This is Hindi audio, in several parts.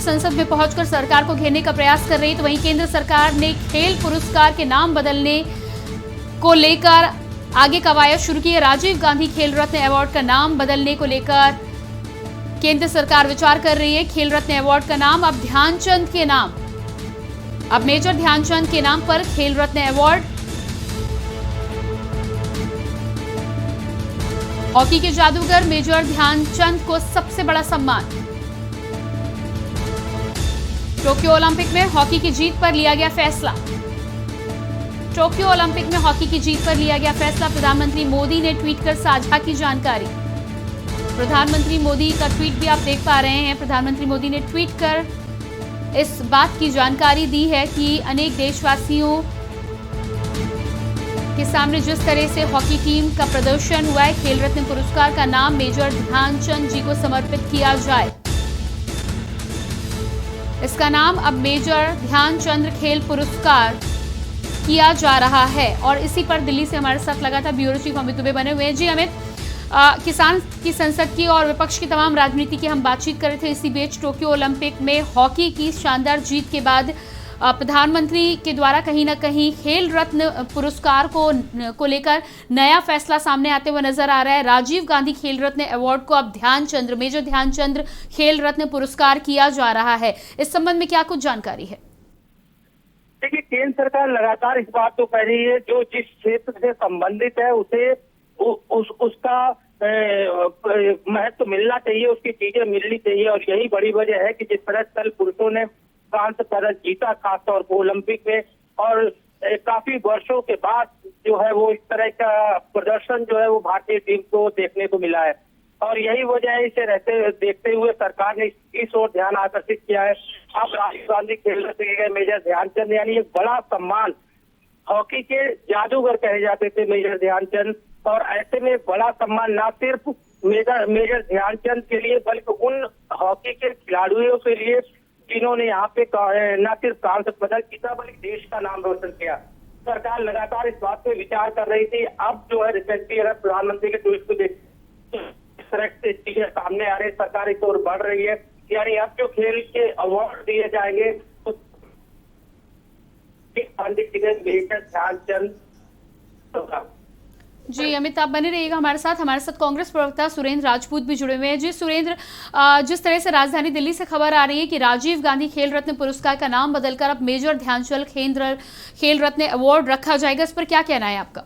की संसद में पहुंचकर सरकार को घेरने का प्रयास कर रही है, तो वहीं केंद्र सरकार ने खेल पुरस्कार के नाम बदलने को लेकर आगे कवायद शुरू की है। राजीव गांधी खेल रत्न अवार्ड का नाम बदलने को लेकर केंद्र सरकार विचार कर रही है। खेल रत्न अवार्ड का नाम अब ध्यानचंद के नाम, अब मेजर ध्यानचंद के नाम पर खेल रत्न अवार्ड। हॉकी के जादूगर मेजर ध्यानचंद को सबसे बड़ा सम्मान। टोक्यो ओलंपिक में हॉकी की जीत पर लिया गया फैसला। टोक्यो ओलंपिक में हॉकी की जीत पर लिया गया फैसला। प्रधानमंत्री मोदी ने ट्वीट कर साझा की जानकारी। प्रधानमंत्री मोदी का ट्वीट भी आप देख पा रहे हैं। प्रधानमंत्री मोदी ने ट्वीट कर इस बात की जानकारी दी है कि अनेक देशवासियों के सामने जिस तरह से हॉकी टीम का प्रदर्शन हुआ है, खेल रत्न पुरस्कार का नाम मेजर ध्यानचंद जी को समर्पित किया जाए। इसका नाम अब मेजर ध्यानचंद खेल पुरस्कार किया जा रहा है। और इसी पर दिल्ली से हमारे साथ लगातार ब्यूरो चीफ अमित दुबे बने हुए हैं। जी अमित, किसान की संसद की और विपक्ष की तमाम राजनीति की हम बातचीत कर रहे थे। इसी बीच टोक्यो ओलंपिक में हॉकी की शानदार जीत के बाद प्रधानमंत्री के द्वारा कहीं ना कहीं खेल रत्न पुरस्कार को लेकर नया फैसला सामने आते हुए नजर आ रहा है। राजीव गांधी खेल रत्न अवार्ड को अब ध्यानचंद, मेजर ध्यानचंद खेल रत्न पुरस्कार किया जा रहा है। इस संबंध में क्या कुछ जानकारी है? देखिए, केंद्र सरकार लगातार इस बात को कह रही है, जो जिस क्षेत्र से संबंधित है उसे उसका महत्व मिलना चाहिए, उसकी चीजें मिलनी चाहिए। और यही बड़ी वजह है कि जिस तरह कल पुरुषों ने कांस्य पदक जीता खासतौर पर ओलंपिक में, और काफी वर्षों के बाद जो है वो इस तरह का प्रदर्शन जो है वो भारतीय टीम को देखने को मिला है। और यही वजह है, इसे देखते हुए सरकार ने इस ओर ध्यान आकर्षित किया है। अब राजीव गांधी खेल रत्न मेजर ध्यानचंद, यानी एक बड़ा सम्मान। हॉकी के जादूगर कहे जाते थे मेजर ध्यानचंद, और ऐसे में बड़ा सम्मान न सिर्फ मेजर ध्यानचंद के लिए बल्कि उन हॉकी के खिलाड़ियों के लिए जिन्होंने यहाँ पे न सिर्फ कांस्य पदक जीता बल्कि देश का नाम रोशन किया। सरकार लगातार इस बात पे विचार कर रही थी। अब जो है रिसेंटली अगर प्रधानमंत्री के ट्वीट को देख इस तरह से चीजें सामने आ रही, सरकार इस ओर बढ़ रही है। यानी अब जो खेल के अवार्ड दिए जाएंगे तो ध्यानचंद। जी अमित, आप बने रहिएगा हमारे साथ कांग्रेस प्रवक्ता सुरेंद्र राजपूत भी जुड़े हुए हैं। जी सुरेंद्र, जिस तरह से राजधानी दिल्ली से खबर आ रही है कि राजीव गांधी खेल रत्न पुरस्कार का नाम बदलकर अब मेजर ध्यानचंद खेल रत्न अवार्ड रखा जाएगा, इस पर क्या कहना है आपका?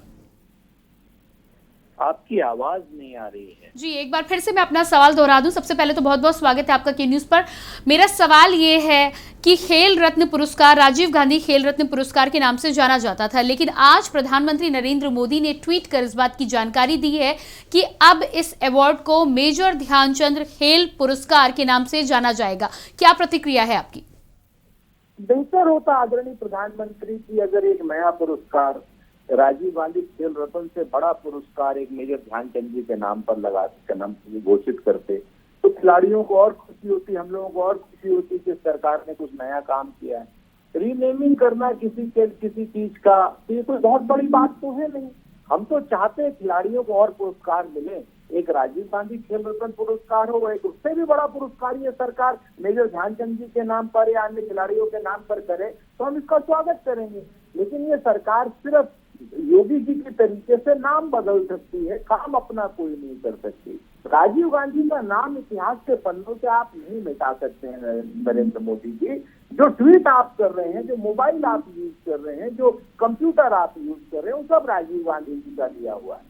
आपकी आवाज नहीं आ रही है। जी एक बार फिर से मैं अपना सवाल दोहरा दूं। सबसे पहले तो बहुत बहुत स्वागत है आपका के न्यूज पर। मेरा सवाल ये है कि खेल रत्न पुरस्कार राजीव गांधी खेल रत्न पुरस्कार के नाम से जाना जाता था, लेकिन आज प्रधानमंत्री नरेंद्र मोदी ने ट्वीट कर इस बात की जानकारी दी है कि अब इस अवार्ड को मेजर ध्यानचंद खेल पुरस्कार के नाम से जाना जाएगा। क्या प्रतिक्रिया है आपकी? बेहतर होता आदरणीय प्रधानमंत्री की अगर एक नया पुरस्कार राजीव गांधी खेल रत्न से बड़ा पुरस्कार एक मेजर ध्यानचंद जी के नाम पर घोषित करते तो खिलाड़ियों को और खुशी होती, हम लोगों को और खुशी होती कि सरकार ने कुछ नया काम किया है। रीनेमिंग करना किसी चीज का ये कोई बहुत बड़ी बात तो है नहीं। हम तो चाहते हैं खिलाड़ियों को और पुरस्कार मिले। एक राजीव गांधी खेल रत्न पुरस्कार हो, एक उससे भी बड़ा पुरस्कार ये सरकार मेजर ध्यानचंद जी के नाम पर या अन्य खिलाड़ियों के नाम पर करे तो हम इसका स्वागत करेंगे। लेकिन ये सरकार सिर्फ योगी जी के तरीके से नाम बदल सकती है, काम अपना कोई नहीं कर सकती। राजीव गांधी का नाम इतिहास के पन्नों से आप नहीं मिटा सकते हैं नरेंद्र मोदी जी। जो ट्वीट आप कर रहे हैं, जो मोबाइल आप यूज कर रहे हैं, जो कंप्यूटर आप यूज कर रहे हैं, वो सब राजीव गांधी जी का दिया हुआ है।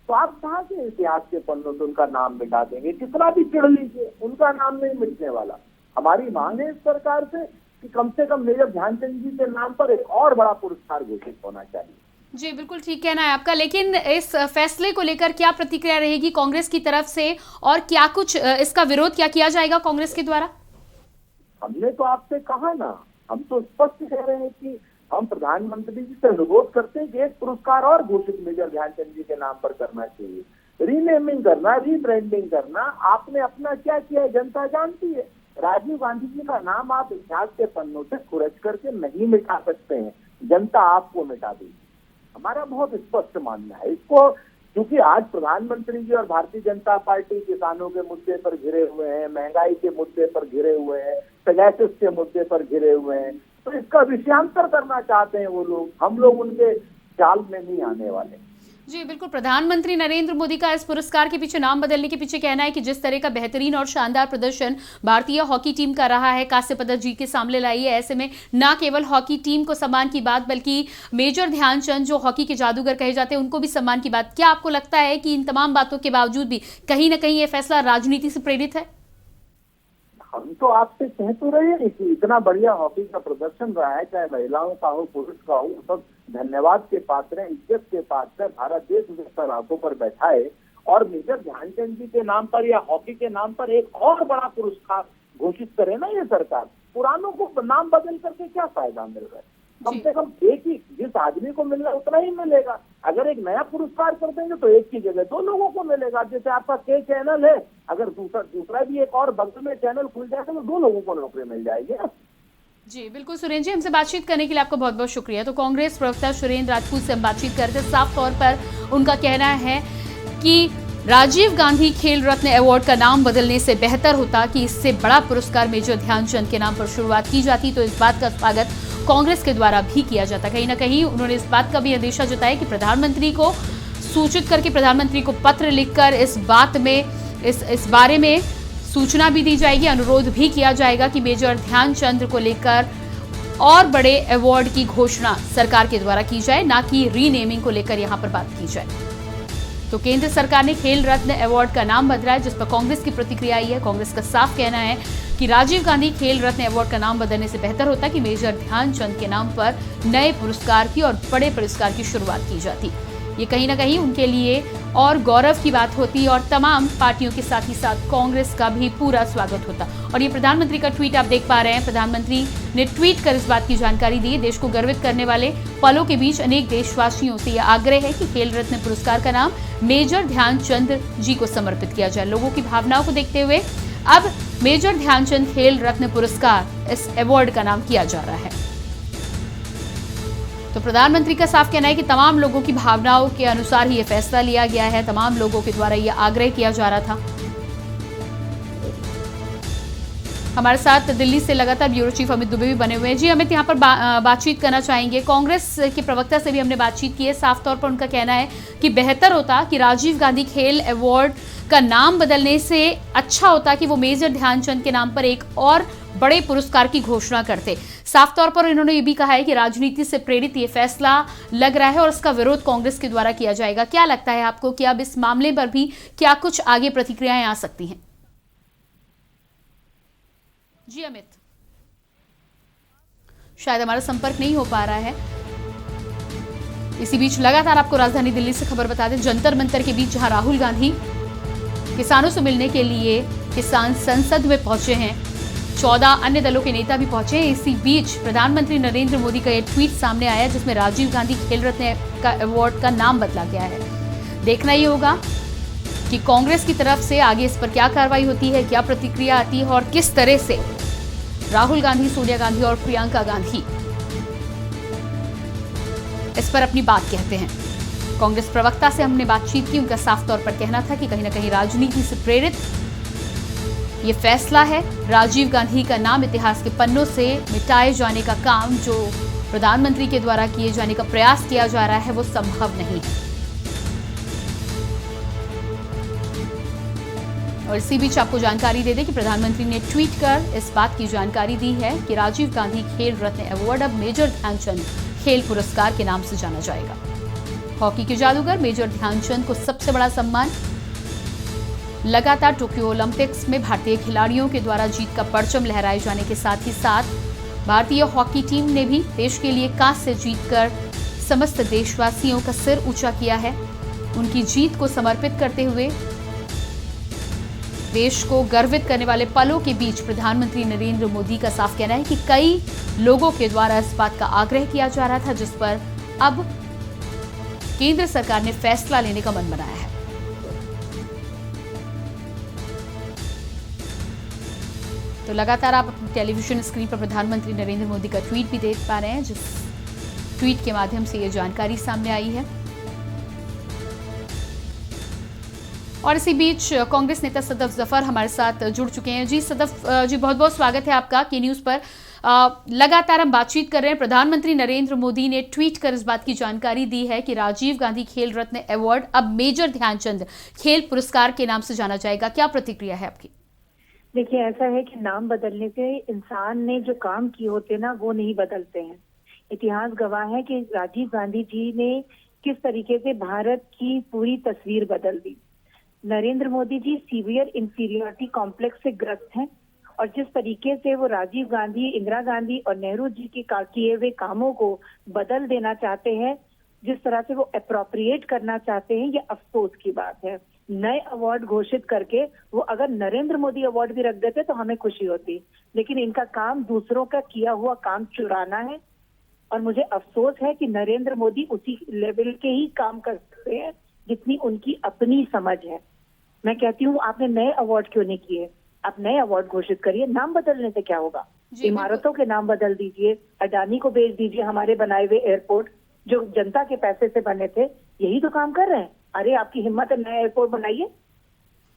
तो आप कहाँ से इतिहास के पन्नों से उनका नाम मिटा देंगे? कितना भी चिढ़ लीजिए, उनका नाम नहीं मिटने वाला। हमारी मांग है इस सरकार से कि कम से कम मेजर ध्यानचंद जी के नाम पर एक और बड़ा पुरस्कार घोषित होना चाहिए। जी बिल्कुल ठीक कहना है आपका, लेकिन इस फैसले को लेकर क्या प्रतिक्रिया रहेगी कांग्रेस की तरफ से, और क्या कुछ इसका विरोध क्या किया जाएगा कांग्रेस के द्वारा? हमने तो आपसे कहा ना, हम तो स्पष्ट कह रहे हैं कि हम प्रधानमंत्री जी से अनुरोध करते हैं कि एक पुरस्कार और घोषित मेजर ध्यानचंद जी के नाम पर करना चाहिए। रीनेमिंग करना, रीब्रांडिंग करना, आपने अपना क्या किया है जनता जानती है। राजीव गांधी जी का नाम आप इतिहास के पन्नों से खुरच करके नहीं मिटा सकते हैं, जनता आपको मिटा देगी। हमारा बहुत स्पष्ट मानना है इसको, क्योंकि आज प्रधानमंत्री जी और भारतीय जनता पार्टी किसानों के मुद्दे पर घिरे हुए हैं, महंगाई के मुद्दे पर घिरे हुए हैं, पेगासस के मुद्दे पर घिरे हुए हैं, तो इसका विषयांतर करना चाहते हैं वो लोग। हम लोग उनके जाल में नहीं आने वाले। जी बिल्कुल, प्रधानमंत्री नरेंद्र मोदी का इस पुरस्कार के पीछे, नाम बदलने के पीछे कहना है कि जिस तरह का बेहतरीन और शानदार प्रदर्शन भारतीय हॉकी टीम का रहा है, कांस्य पदक जीत के सामने लाई है, ऐसे में न केवल हॉकी टीम को सम्मान की बात, बल्कि मेजर ध्यानचंद जो हॉकी के जादूगर कहे जाते हैं उनको भी सम्मान की बात। क्या आपको लगता है कि इन तमाम बातों के बावजूद भी कहीं ना कहीं ये फैसला राजनीति से प्रेरित है? हम तो आपसे कह तो रहे हैं कि इतना बढ़िया हॉकी का प्रदर्शन रहा है, चाहे महिलाओं का हो पुरुष का हो, सब धन्यवाद के पात्र हैं, इज्जत के पात्र है। भारत देश उनके आंखों पर बैठाए और मेजर ध्यानचंद जी के नाम पर या हॉकी के नाम पर एक और बड़ा पुरस्कार घोषित करे ना ये सरकार। पुरानों को नाम बदल करके क्या फायदा मिल रहा है? कम से कम एक ही, जिस आदमी को मिलना उतना ही मिलेगा। अगर एक नया पुरस्कार कर देंगे तो एक की जगह 2 लोगों को मिलेगा। जैसे आपका के चैनल है, अगर दूसरा भी एक और बगल में चैनल खुल जाएगा तो 2 लोगों को नौकरी मिल जाएगी। जी बिल्कुल सुरेंद्र जी, हमसे बातचीत करने के लिए आपका बहुत बहुत शुक्रिया। तो कांग्रेस प्रवक्ता सुरेंद्र राजपूत से हम बातचीत करते, साफ तौर पर उनका कहना है कि राजीव गांधी खेल रत्न अवार्ड का नाम बदलने से बेहतर होता कि इससे बड़ा पुरस्कार मेजर ध्यानचंद के नाम पर शुरुआत की जाती, तो इस बात का स्वागत कांग्रेस के द्वारा भी किया जाता। कहीं ना कहीं उन्होंने इस बात का भी अंदेशा जताया कि प्रधानमंत्री को सूचित करके, प्रधानमंत्री को पत्र लिखकर इस बात में, इस बारे में सूचना भी दी जाएगी, अनुरोध भी किया जाएगा कि मेजर ध्यानचंद को लेकर और बड़े अवार्ड की घोषणा सरकार के द्वारा की जाए, ना कि रीनेमिंग को लेकर यहां पर बात की जाए। तो केंद्र सरकार ने खेल रत्न अवार्ड का नाम बदला है, जिस पर कांग्रेस की प्रतिक्रिया आई है। कांग्रेस का साफ कहना है कि राजीव गांधी खेल रत्न अवार्ड का नाम बदलने से बेहतर होता कि मेजर ध्यानचंद के नाम पर नए पुरस्कार की और बड़े पुरस्कार की शुरुआत की जाती। ये कहीं ना कहीं उनके लिए और गौरव की बात होती और तमाम पार्टियों के साथ ही साथ कांग्रेस का भी पूरा स्वागत होता। और ये प्रधानमंत्री का ट्वीट आप देख पा रहे हैं। प्रधानमंत्री ने ट्वीट कर इस बात की जानकारी दी। देश को गर्वित करने वाले पलों के बीच अनेक देशवासियों से यह आग्रह है कि खेल रत्न पुरस्कार का नाम मेजर ध्यानचंद जी को समर्पित किया जाए। लोगों की भावनाओं को देखते हुए अब मेजर ध्यानचंद खेल रत्न पुरस्कार, इस अवार्ड का नाम किया जा रहा है। तो प्रधानमंत्री का साफ कहना है कि तमाम लोगों की भावनाओं के अनुसार ही यह फैसला लिया गया है, तमाम लोगों के द्वारा यह आग्रह किया जा रहा था। हमारे साथ दिल्ली से लगातार ब्यूरो चीफ अमित दुबे भी बने हुए हैं। जी अमित, यहाँ पर बातचीत करना चाहेंगे। कांग्रेस के प्रवक्ता से भी हमने बातचीत की है। साफ तौर पर उनका कहना है कि बेहतर होता कि राजीव गांधी खेल अवार्ड का नाम बदलने से अच्छा होता कि वो मेजर ध्यानचंद के नाम पर एक और बड़े पुरस्कार की घोषणा करते। साफ तौर पर इन्होंने ये भी कहा है कि राजनीति से प्रेरित ये फैसला लग रहा है और इसका विरोध कांग्रेस के द्वारा किया जाएगा। क्या लगता है आपको कि अब इस मामले पर भी क्या कुछ आगे प्रतिक्रियाएं आ सकती हैं? जी अमित, शायद हमारा संपर्क नहीं हो पा रहा है। इसी बीच लगातार आपको राजधानी दिल्ली से खबर बता दें, जंतर मंतर के बीच जहां राहुल गांधी किसानों से मिलने के लिए किसान संसद में पहुंचे हैं, 14 अन्य दलों के नेता भी पहुंचे हैं। इसी बीच प्रधानमंत्री नरेंद्र मोदी का यह ट्वीट सामने आया जिसमें राजीव गांधी खेल रत्न का अवार्ड का नाम बदला गया है। देखना ये होगा कि कांग्रेस की तरफ से आगे इस पर क्या कार्रवाई होती है, क्या प्रतिक्रिया आती है और किस तरह से राहुल गांधी, सोनिया गांधी और प्रियंका गांधी इस पर अपनी बात कहते हैं। कांग्रेस प्रवक्ता से हमने बातचीत की, उनका साफ तौर पर कहना था कि कहीं ना कहीं राजनीति से प्रेरित ये फैसला है। राजीव गांधी का नाम इतिहास के पन्नों से मिटाए जाने का काम जो प्रधानमंत्री के द्वारा किए जाने का प्रयास किया जा रहा है वो संभव नहीं है। और इसी बीच आपको जानकारी दे दें कि प्रधानमंत्री ने ट्वीट कर इस बात की जानकारी दी है कि राजीव गांधी खेल रत्न अवार्ड अब मेजर ध्यानचंद खेल पुरस्कार के नाम से जाना जाएगा। हॉकी के जादूगर मेजर ध्यानचंद को सबसे बड़ा सम्मान। लगातार टोक्यो ओलंपिक्स में भारतीय खिलाड़ियों के द्वारा जीत का परचम लहराए जाने के साथ ही साथ भारतीय हॉकी टीम ने भी देश के लिए कांस्य जीतकर समस्त देशवासियों का सिर ऊंचा किया है। उनकी जीत को समर्पित करते हुए देश को गर्वित करने वाले पलों के बीच प्रधानमंत्री नरेंद्र मोदी का साफ कहना है कि कई लोगों के द्वारा इस बात का आग्रह किया जा रहा था जिस पर अब केंद्र सरकार ने फैसला लेने का मन बनाया है। तो लगातार आप अपनी टेलीविजन स्क्रीन पर प्रधानमंत्री नरेंद्र मोदी का ट्वीट भी देख पा रहे हैं, जिस ट्वीट के माध्यम से ये जानकारी सामने आई है। और इसी बीच कांग्रेस नेता सदफ जफर हमारे साथ जुड़ चुके हैं। जी सदफ जी, बहुत बहुत स्वागत है आपका के न्यूज़ पर। लगातार हम बातचीत कर रहे हैं। प्रधानमंत्री नरेंद्र मोदी ने ट्वीट कर इस बात की जानकारी दी है कि राजीव गांधी खेल रत्न अवार्ड अब मेजर ध्यानचंद खेल पुरस्कार के नाम से जाना जाएगा। क्या प्रतिक्रिया है आपकी? देखिए, ऐसा है कि नाम बदलने से इंसान ने जो काम किए होते ना वो नहीं बदलते हैं। इतिहास गवाह है कि राजीव गांधी जी ने किस तरीके से भारत की पूरी तस्वीर बदल दी। Narendra Modi ji severe inferiority complex से ग्रस्त हैं और जिस तरीके से वो राजीव गांधी, इंदिरा गांधी और नेहरू जी के किए हुए कामों को बदल देना चाहते हैं, जिस तरह से वो अप्रोप्रिएट करना चाहते हैं, ये अफसोस की बात है। नए अवार्ड घोषित करके वो अगर नरेंद्र मोदी अवार्ड भी रख देते तो हमें खुशी होती, लेकिन इनका काम दूसरों का किया हुआ काम चुराना है। और मुझे अफसोस है कि नरेंद्र मोदी उसी लेवल के ही काम कर सकते हैं जितनी उनकी अपनी समझ है। मैं कहती हूँ, आपने नए अवार्ड क्यों नहीं किए? आप नए अवार्ड घोषित करिए। नाम बदलने से क्या होगा? इमारतों के नाम बदल दीजिए, अडानी को बेच दीजिए हमारे बनाए हुए एयरपोर्ट जो जनता के पैसे से बने थे। यही तो काम कर रहे हैं। अरे आपकी हिम्मत है, नया एयरपोर्ट बनाइए।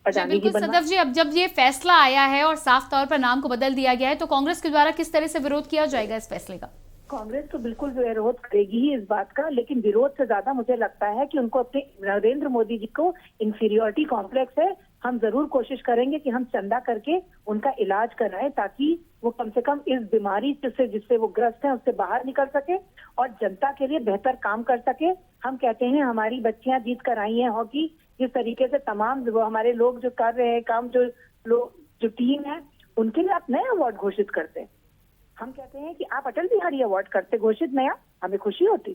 बिल्कुल सदफ जी, अब जब ये फैसला आया है और साफ तौर पर नाम को बदल दिया गया है तो कांग्रेस के द्वारा किस तरह से विरोध किया जाएगा इस फैसले का? कांग्रेस तो बिल्कुल विरोध करेगी ही इस बात का, लेकिन विरोध से ज्यादा मुझे लगता है कि उनको अपने नरेंद्र मोदी जी को इंफीरियरिटी कॉम्प्लेक्स है। हम जरूर कोशिश करेंगे कि हम चंदा करके उनका इलाज कराएं ताकि वो कम से कम इस बीमारी से जिससे वो ग्रस्त हैं उससे बाहर निकल सके और जनता के लिए बेहतर काम कर सके। हम कहते हैं हमारी बच्चियां जीत कर आई हैं हॉकी, जिस तरीके से तमाम वो हमारे लोग जो कर रहे हैं काम, जो टीम है, उनके लिए आप नए अवार्ड घोषित करते हैं। हम कहते हैं कि आप अटल बिहारी अवार्ड करते घोषित नया, हमें खुशी होती,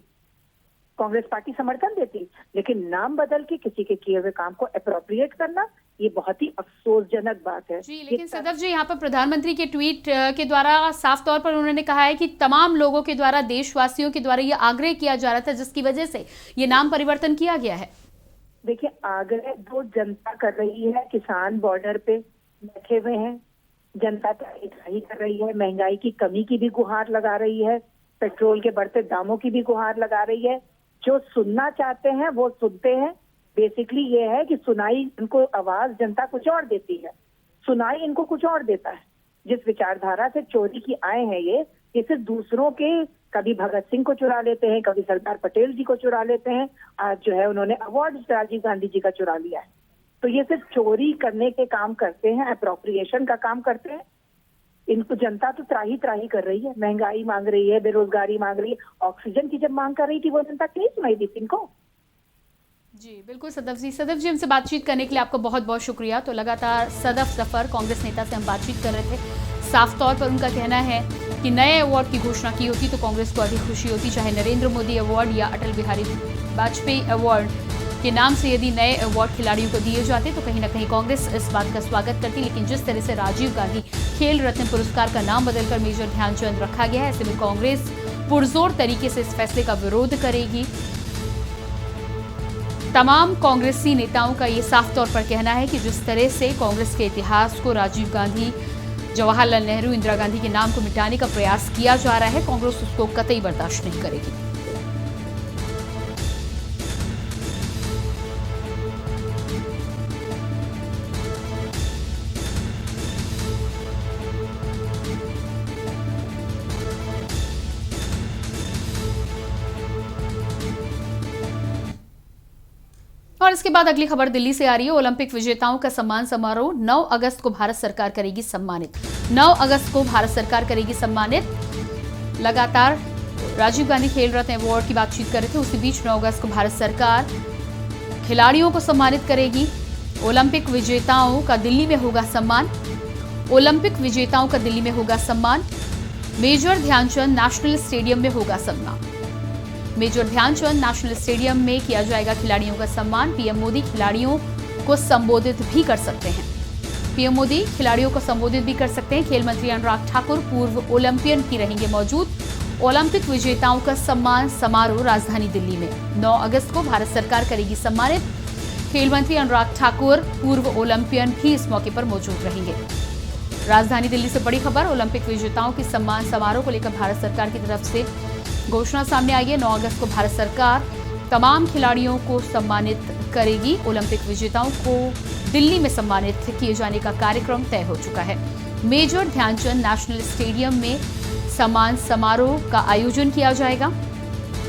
कांग्रेस पार्टी समर्थन देती, लेकिन नाम बदल के किसी के किए हुए काम को अप्रोप्रिएट करना ये बहुत ही अफसोसजनक बात है। जी, लेकिन सदफ जी, यहाँ पर प्रधानमंत्री के ट्वीट के द्वारा साफ तौर पर उन्होंने कहा है कि तमाम लोगों के द्वारा, देशवासियों के द्वारा ये आग्रह किया जा रहा था जिसकी वजह से ये नाम परिवर्तन किया गया है। देखिए, आग्रह जो जनता कर रही है, किसान बॉर्डर पे बैठे हुए हैं, जनता तबाही कर रही है, महंगाई की कमी की भी गुहार लगा रही है, पेट्रोल के बढ़ते दामों की भी गुहार लगा रही है। जो सुनना चाहते हैं वो सुनते हैं। बेसिकली ये है कि सुनाई इनको आवाज जनता कुछ और देती है, सुनाई इनको कुछ और देता है। जिस विचारधारा से चोरी की आए हैं ये सिर्फ दूसरों के, कभी भगत सिंह को चुरा लेते हैं, कभी सरदार पटेल जी को चुरा लेते हैं, आज जो है उन्होंने अवार्ड राजीव गांधी जी का चुरा लिया है। तो ये सिर्फ चोरी करने के काम करते हैं, अप्रोप्रिएशन का काम करते हैं। इनको जनता तो त्राही त्राही कर रही है, महंगाई मांग रही है, बेरोजगारी मांग रही है। ऑक्सीजन की जब मांग कर रही थी वो जनता नहीं सुनाई दी इनको। जी बिल्कुल सदफ जी, हमसे बातचीत करने के लिए आपका बहुत बहुत शुक्रिया। तो लगातार सदफ जफर कांग्रेस नेता से हम बातचीत कर रहे थे। साफ तौर पर उनका कहना है कि नए अवार्ड की घोषणा की होती तो कांग्रेस को अधिक खुशी होती, चाहे नरेंद्र मोदी अवार्ड या अटल बिहारी वाजपेयी अवार्ड के नाम से यदि नए अवार्ड खिलाड़ियों को दिए जाते तो कहीं ना कहीं कांग्रेस इस बात का स्वागत करती। लेकिन जिस तरह से राजीव गांधी खेल रत्न पुरस्कार का नाम बदलकर मेजर ध्यानचंद रखा गया है, ऐसे में कांग्रेस पुरजोर तरीके से इस फैसले का विरोध करेगी। तमाम कांग्रेसी नेताओं का ये साफ तौर पर कहना है कि जिस तरह से कांग्रेस के इतिहास को राजीव गांधी, जवाहरलाल नेहरू, इंदिरा गांधी के नाम को मिटाने का प्रयास किया जा रहा है, कांग्रेस उसको कतई बर्दाश्त नहीं करेगी। और इसके बाद अगली खबर दिल्ली से आ रही है। ओलंपिक विजेताओं का सम्मान समारोह 9 अगस्त को भारत सरकार करेगी सम्मानित। 9 अगस्त को भारत सरकार करेगी सम्मानित। लगातार राजीव गांधी खेल रत्न अवार्ड की बातचीत कर रहे थे, उसी बीच 9 अगस्त को भारत सरकार खिलाड़ियों को सम्मानित करेगी। ओलंपिक विजेताओं का दिल्ली में होगा सम्मान। ओलंपिक विजेताओं का दिल्ली में होगा सम्मान। मेजर ध्यानचंद नेशनल स्टेडियम में होगा सम्मान। मेजर ध्यानचंद नेशनल स्टेडियम में किया जाएगा खिलाड़ियों का सम्मान। पीएम मोदी खिलाड़ियों को संबोधित भी कर सकते हैं। पीएम मोदी खिलाड़ियों को संबोधित भी कर सकते हैं। खेल मंत्री अनुराग ठाकुर पूर्व ओलंपियन भी रहेंगे मौजूद। ओलंपिक विजेताओं का सम्मान समारोह राजधानी दिल्ली में 9 अगस्त को भारत सरकार करेगी सम्मानित। खेल मंत्री अनुराग ठाकुर पूर्व ओलंपियन भी इस मौके पर मौजूद रहेंगे। राजधानी दिल्ली से बड़ी खबर, ओलंपिक विजेताओं के सम्मान समारोह को लेकर भारत सरकार की तरफ से घोषणा सामने आई है। 9 अगस्त को भारत सरकार तमाम खिलाड़ियों को सम्मानित करेगी। ओलंपिक विजेताओं को दिल्ली में सम्मानित किए जाने का कार्यक्रम तय हो चुका है। मेजर ध्यानचंद नेशनल स्टेडियम में सम्मान समारोह का आयोजन किया जाएगा।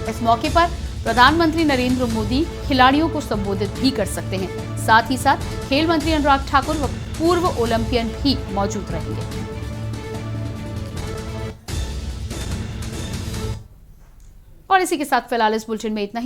इस मौके पर प्रधानमंत्री नरेंद्र मोदी खिलाड़ियों को संबोधित भी कर सकते हैं। साथ ही साथ खेल मंत्री अनुराग ठाकुर व पूर्व ओलंपियन भी मौजूद रहेंगे। और इसी के साथ फिलहाल इस बुलेटिन में इतना ही।